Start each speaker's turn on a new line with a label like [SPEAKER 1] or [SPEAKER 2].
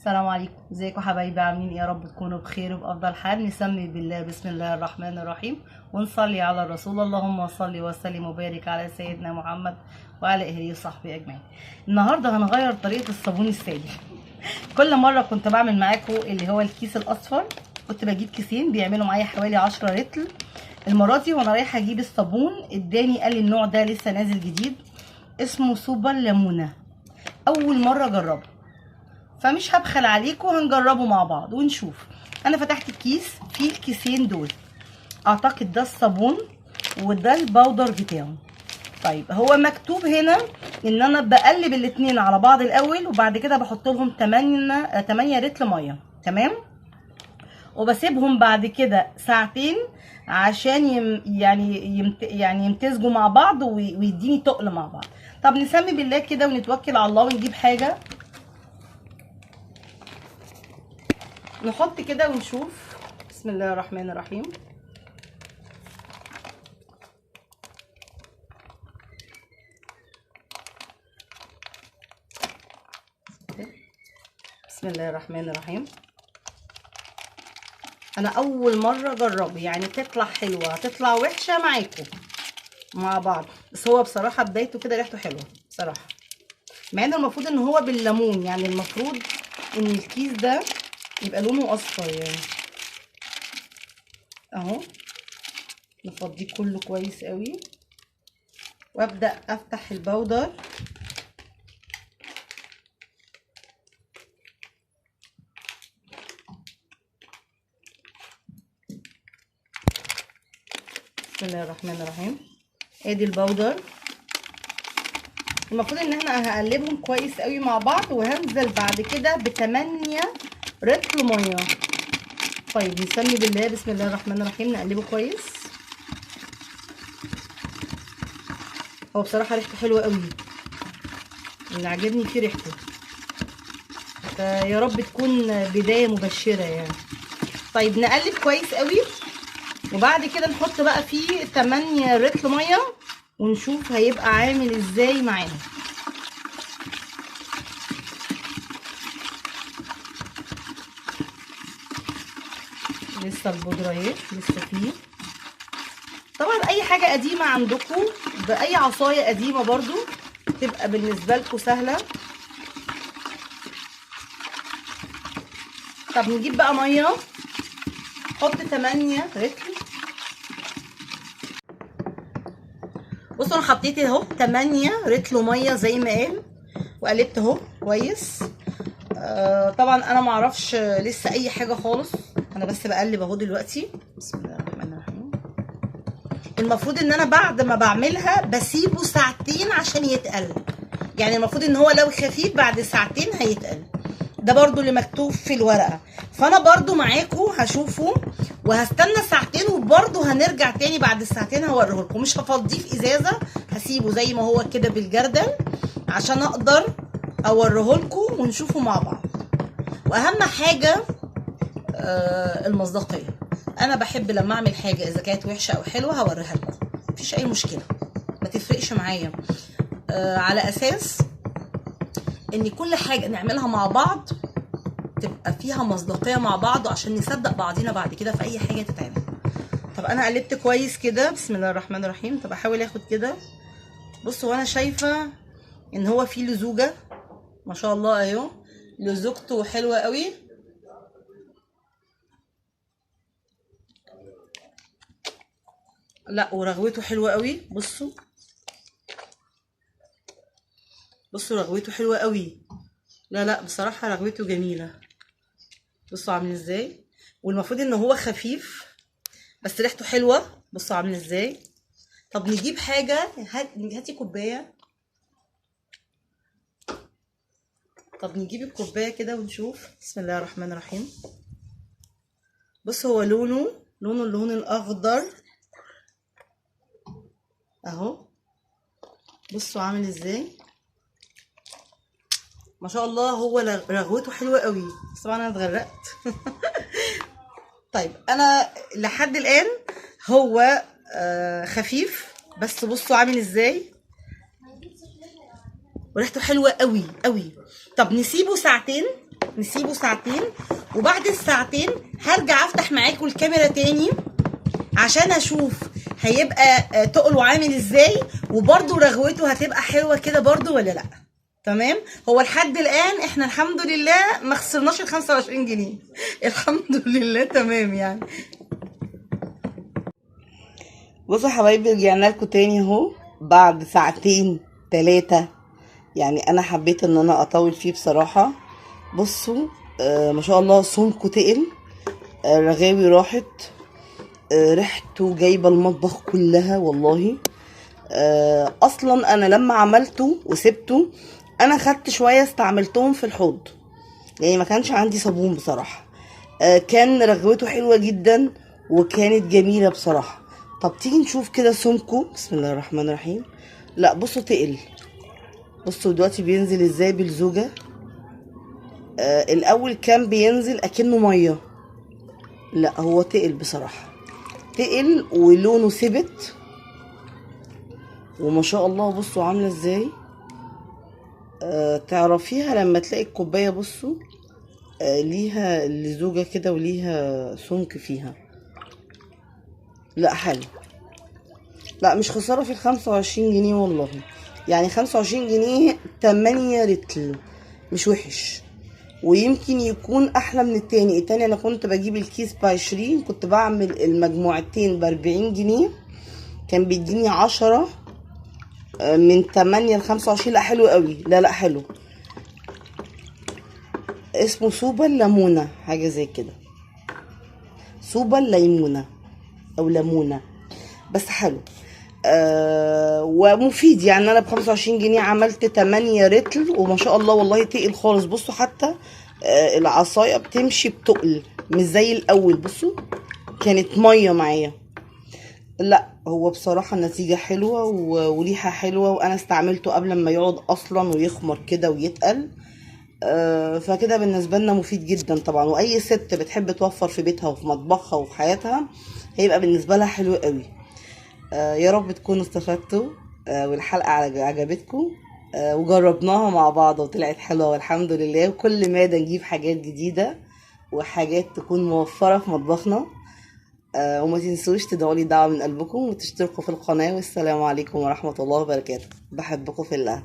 [SPEAKER 1] السلام عليكم، ازيكم حبايبي؟ عاملين ايه؟ يا رب تكونوا بخير وبافضل حال. نسمي بالله، بسم الله الرحمن الرحيم، ونصلي على الرسول. اللهم صل وسلم وبارك على سيدنا محمد وعلى اله وصحبه اجمعين. النهارده هنغير طريقه الصابون السائل. كل مره كنت بعمل معاكم اللي هو الكيس الاصفر، كنت بجيب كيسين بيعملوا معايا حوالي 10 رتل. المره دي وانا رايحه اجيب الصابون اداني قال لي النوع ده لسه نازل جديد، اسمه سوبر ليمونه. اول مره اجربه، فمش هبخل عليكم، هنجربه مع بعض ونشوف. انا فتحت الكيس، فيه الكيسين دول اعتقد ده الصابون وده الباودر بتاعه. طيب هو مكتوب هنا ان انا بقلب الاتنين على بعض الاول، وبعد كده بحط لهم 8 رتل ميه، تمام، وبسيبهم بعد كده ساعتين عشان يعني يمتزجوا مع بعض ويديني تقل مع بعض. طب نسمي بالله كده ونتوكل على الله ونجيب حاجه نحط كده ونشوف. بسم الله الرحمن الرحيم. بسم الله الرحمن الرحيم. انا اول مره اجربه، يعني تطلع حلوه تطلع وحشه معاكم مع بعض، بس هو بصراحه بدايته كده ريحته حلوه بصراحه، مع ان المفروض ان هو بالليمون، يعني المفروض ان الكيس ده يبقى لونه اصفر يعني. اهو نفضيه كله كويس قوي وابدا افتح البودر. بسم الله الرحمن الرحيم. ادي البودر، المفروض ان احنا هقلبهم كويس قوي مع بعض، وهنزل بعد كده ب8 رتل ميه. طيب نسمي بالله، بسم الله الرحمن الرحيم، نقلبه كويس. هو بصراحه ريحته حلوه قوي، اللي عجبني فيه ريحته، فيا رب تكون بدايه مبشره يعني. طيب نقلب كويس قوي، وبعد كده نحط بقى فيه 8 رتل ميه ونشوف هيبقى عامل ازاي معانا. لسه البودره اهي لسه فيه. طبعا اي حاجه قديمه عندكم باي عصايه قديمه برضو تبقى بالنسبه لكم سهله. طب نجيب بقى ميه، حط 8 رتل. بصوا انا حطيت اهو 8 رتل ميه زي ما قال، وقلبت اهو كويس. طبعا انا معرفش لسه اي حاجه خالص، انا بس بقلب اهو دلوقتي. بسم الله الرحمن الرحيم. المفروض ان انا بعد ما بعملها بسيبه ساعتين عشان يتقل، يعني المفروض ان هو لو خفيف بعد ساعتين هيتقل، ده برضو اللي مكتوب في الورقه. فانا برضو معاكم هشوفه وهستنى ساعتين، وبرضو هنرجع تاني بعد الساعتين هوريه لكم. مش هفضيه في ازازه، هسيبه زي ما هو كده بالجردل عشان اقدر اوريه لكم ونشوفه مع بعض. واهم حاجه المصداقيه. انا بحب لما اعمل حاجه اذا كانت وحشه او حلوه هوريها لكم، مفيش اي مشكله، ما تفرقش معايا. على اساس ان كل حاجه نعملها مع بعض تبقى فيها مصداقيه مع بعض، عشان نصدق بعضينا بعد كده في اي حاجه تتعمل. طب انا قلبت كويس كده، بسم الله الرحمن الرحيم. طب احاول اخد كده. بصوا وانا شايفه ان هو فيه لزوجه ما شاء الله، اهو لزوجته حلوه قوي. لا ورغوته حلوه قوي. بصوا رغوته حلوه قوي. لا بصراحه رغوته جميله. بصوا عامل ازاي، والمفروض ان هو خفيف بس ريحته حلوه. بصوا عامل ازاي. طب نجيب حاجه، هاتي كوبايه. طب نجيب الكوبايه كده ونشوف. بسم الله الرحمن الرحيم. بص هو لونه اللون الاخضر اهو. بصوا عامل ازاي، ما شاء الله. هو رغوته حلوه قوي، بس طبعا انا اتغرقت. طيب انا لحد الان هو خفيف، بس بصوا عامل ازاي وريحته حلوه قوي قوي. طب نسيبه ساعتين
[SPEAKER 2] نسيبه ساعتين، وبعد الساعتين هرجع افتح معاكم الكاميرا تاني عشان اشوف هيبقى تقله عامل ازاي، وبرده رغوته هتبقى حلوه كده برده ولا لا. تمام. هو لحد الان احنا الحمد لله ما خسرناش ال 25 جنيه الحمد لله تمام يعني.
[SPEAKER 3] بصوا يا حبايبي، رجعنا لكم تاني اهو بعد ساعتين 3. يعني انا حبيت ان انا اطول فيه بصراحه. بصوا ما شاء الله سمكه تقل، رغاوي راحت، ريحته جايبه المطبخ كلها والله. اصلا انا لما عملته وسبته انا خدت شويه استعملتهم في الحوض، يعني ما كانش عندي صابون بصراحه. كان رغوته حلوه جدا وكانت جميله بصراحه. طب تيجي نشوف كده سمكه. بسم الله الرحمن الرحيم. لا بصوا تقل، بصوا دلوقتي بينزل ازاي بالزوجه. الاول كان بينزل اكنه ميه، لا هو تقل بصراحه، تقل ولونه ثبت وما شاء الله. بصوا عامله ازاي، تعرفيها لما تلاقي الكوبايه. بصوا ليها لزوجه كده وليها سمك فيها. لا حلو، لا مش خساره في ال25 جنيه والله. يعني 25 جنيه 8 رتل، مش وحش. ويمكن يكون احلى من التاني انا كنت بجيب الكيس ب20، كنت بعمل المجموعتين ب40 جنيه، كان بيديني 10 من 8 ل25. لا حلو قوي، لا حلو. اسمه سوبر ليمونة، حاجة زي كده، سوبر ليمونة او ليمونة، بس حلو ومفيد. يعني انا ب25 جنيه عملت 8 رتل وما شاء الله والله تقل خالص. بصوا حتى العصايه بتمشي بتقل، مش زي الاول. بصوا كانت ميه معايا. لا هو بصراحه النتيجه حلوه وريحه حلوه، وانا استعملته قبل ما يقعد اصلا ويخمر كده ويتقل. فكده بالنسبه لنا مفيد جدا طبعا. واي ست بتحب توفر في بيتها وفي مطبخها وفي حياتها هيبقى بالنسبه لها حلو قوي. يا رب تكونوا استفدتوا والحلقه عجبتكم وجربناها مع بعض وطلعت حلوه والحمد لله. وكل مادة نجيب حاجات جديده وحاجات تكون موفره في مطبخنا. وما تنسوش تدعوا لي دعوه من قلبكم وتشتركوا في القناه. والسلام عليكم ورحمه الله وبركاته. بحبكم في الله.